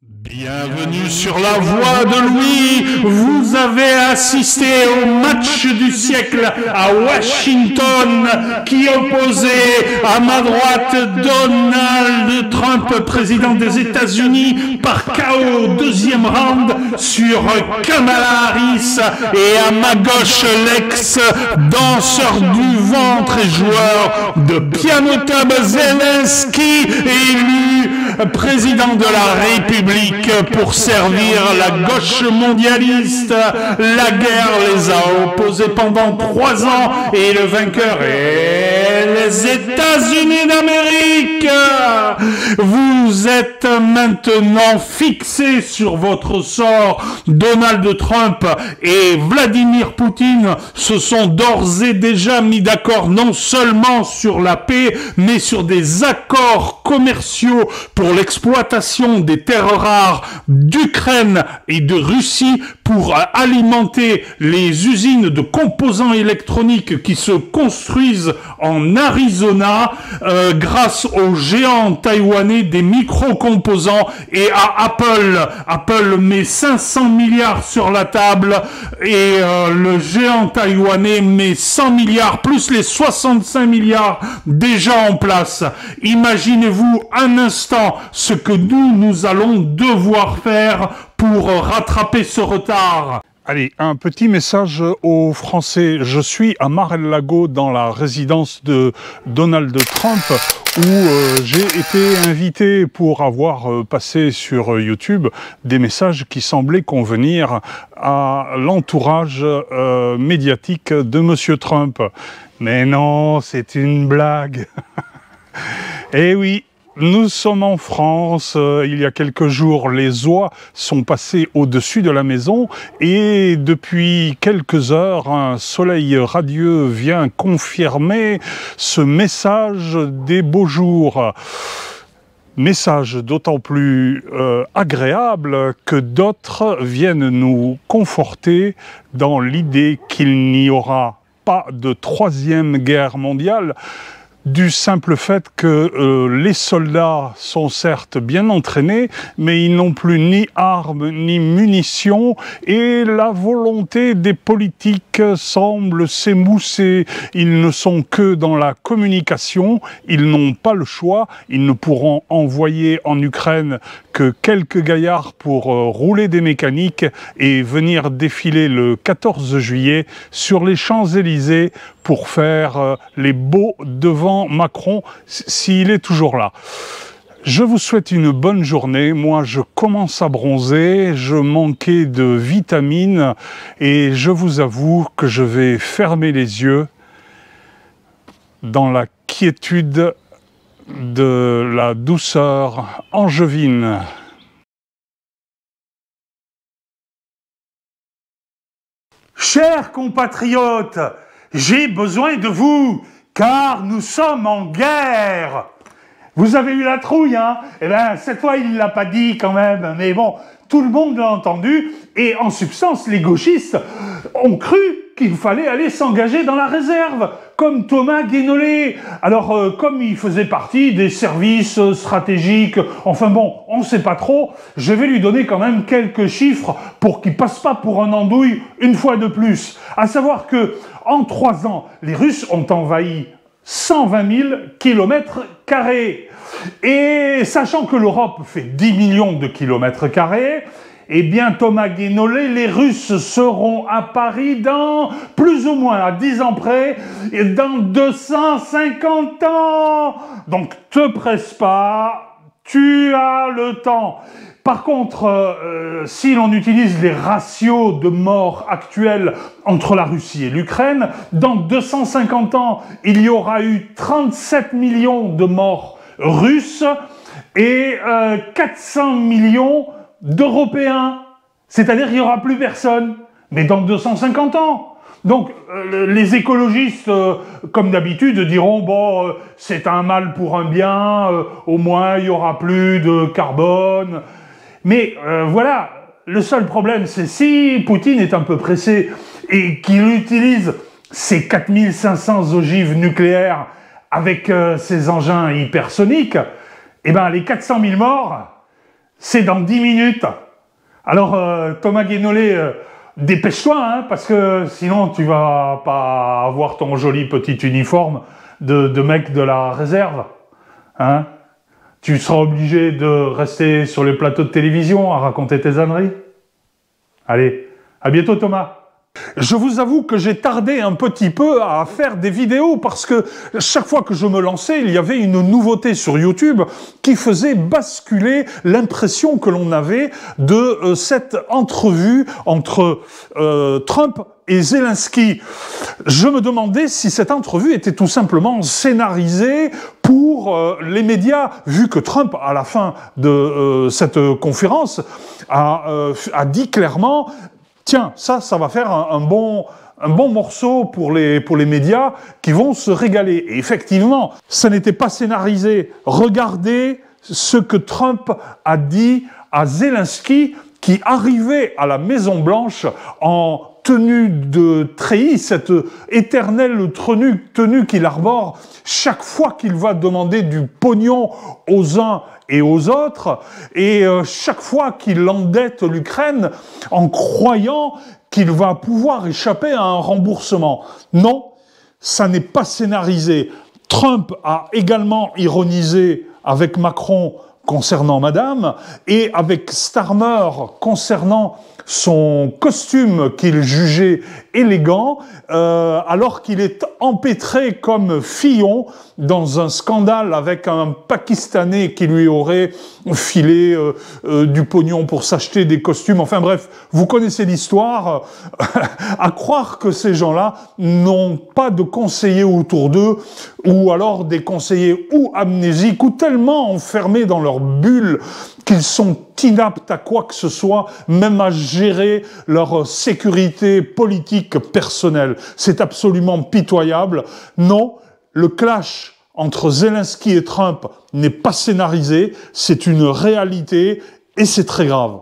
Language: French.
Bienvenue sur la voie de Louis. Vous avez assisté au match du siècle à Washington qui opposait à ma droite Donald Trump, président des États-Unis, par KO deuxième round sur Kamala Harris, et à ma gauche l'ex-danseur du ventre et joueur de piano tab Zelensky, élu président de la République pour servir la gauche mondialiste. La guerre les a opposés pendant 3 ans et le vainqueur est les États-Unis d'Amérique. Vous êtes maintenant fixés sur votre sort. Donald Trump et Vladimir Poutine se sont d'ores et déjà mis d'accord non seulement sur la paix, mais sur des accords commerciaux pour l'exploitation des terres rares d'Ukraine et de Russie pour alimenter les usines de composants électroniques qui se construisent en Arizona grâce aux géants taïwanais des micro-composants et à Apple. Apple met 500 milliards sur la table et le géant taïwanais met 100 milliards plus les 65 milliards déjà en place. Imaginez-vous un instant ce que nous allons devoir faire pour rattraper ce retard. Allez, un petit message aux Français. Je suis à Mar-a-Lago dans la résidence de Donald Trump où j'ai été invité pour avoir passé sur YouTube des messages qui semblaient convenir à l'entourage médiatique de Monsieur Trump. Mais non, c'est une blague. Eh oui. Nous sommes en France, il y a quelques jours, les oies sont passées au-dessus de la maison et depuis quelques heures, un soleil radieux vient confirmer ce message des beaux jours. Message d'autant plus agréable que d'autres viennent nous conforter dans l'idée qu'il n'y aura pas de troisième guerre mondiale, du simple fait que les soldats sont certes bien entraînés, mais ils n'ont plus ni armes ni munitions, et la volonté des politiques semble s'émousser. Ils ne sont que dans la communication, ils n'ont pas le choix, ils ne pourront envoyer en Ukraine que quelques gaillards pour rouler des mécaniques et venir défiler le 14 juillet sur les Champs-Élysées pour faire les beaux devant Macron, s'il est toujours là. Je vous souhaite une bonne journée. Moi, je commence à bronzer, je manquais de vitamines et je vous avoue que je vais fermer les yeux dans la quiétude de la douceur angevine. Chers compatriotes, j'ai besoin de vous, car nous sommes en guerre. Vous avez eu la trouille, hein? Eh bien, cette fois, il ne l'a pas dit quand même, mais bon, tout le monde l'a entendu, et en substance, les gauchistes ont cru qu'il fallait aller s'engager dans la réserve, comme Thomas Guénolé. Alors, comme il faisait partie des services stratégiques, enfin bon, on ne sait pas trop, je vais lui donner quand même quelques chiffres pour qu'il passe pas pour un andouille une fois de plus. À savoir que, en 3 ans, les Russes ont envahi 120 000 km². Et sachant que l'Europe fait 10 millions de km², eh bien, Thomas Guénolé, les Russes seront à Paris dans, plus ou moins à 10 ans près, et dans 250 ans. Donc, te presse pas, tu as le temps. Par contre, si l'on utilise les ratios de morts actuels entre la Russie et l'Ukraine, dans 250 ans, il y aura eu 37 millions de morts russes et 400 millions d'Européens. C'est-à-dire qu'il n'y aura plus personne, mais dans 250 ans. Donc, les écologistes, comme d'habitude, diront « bon, c'est un mal pour un bien, au moins il n'y aura plus de carbone ». Mais voilà, le seul problème, c'est si Poutine est un peu pressé et qu'il utilise ses 4500 ogives nucléaires avec ses engins hypersoniques, eh ben les 400 000 morts, c'est dans 10 minutes. Alors, Thomas Guénolé, dépêche-toi, hein, parce que sinon tu vas pas avoir ton joli petit uniforme de mec de la réserve. Hein. Tu seras obligé de rester sur les plateaux de télévision à raconter tes âneries. Allez, à bientôt Thomas. Je vous avoue que j'ai tardé un petit peu à faire des vidéos parce que chaque fois que je me lançais, il y avait une nouveauté sur YouTube qui faisait basculer l'impression que l'on avait de cette entrevue entre Trump et Zelensky. Je me demandais si cette entrevue était tout simplement scénarisée pour les médias, vu que Trump, à la fin de cette conférence, a dit clairement: tiens, ça va faire un bon morceau pour les médias qui vont se régaler. Et effectivement, ça n'était pas scénarisé. Regardez ce que Trump a dit à Zelensky, qui arrivait à la Maison-Blanche en tenue de treillis, cette éternelle tenue qu'il arbore chaque fois qu'il va demander du pognon aux uns et aux autres, et chaque fois qu'il endette l'Ukraine en croyant qu'il va pouvoir échapper à un remboursement. Non, ça n'est pas scénarisé. Trump a également ironisé avec Macron concernant Madame, et avec Starmer concernant son costume qu'il jugeait élégant, alors qu'il est empêtré comme Fillon dans un scandale avec un Pakistanais qui lui aurait filé du pognon pour s'acheter des costumes. Enfin bref, vous connaissez l'histoire. À croire que ces gens-là n'ont pas de conseillers autour d'eux, ou alors des conseillers ou amnésiques, ou tellement enfermés dans leur bulle qu'ils sont inaptes à quoi que ce soit, même à gérer leur sécurité politique personnelle. C'est absolument pitoyable. Non, le clash entre Zelensky et Trump n'est pas scénarisé, c'est une réalité et c'est très grave.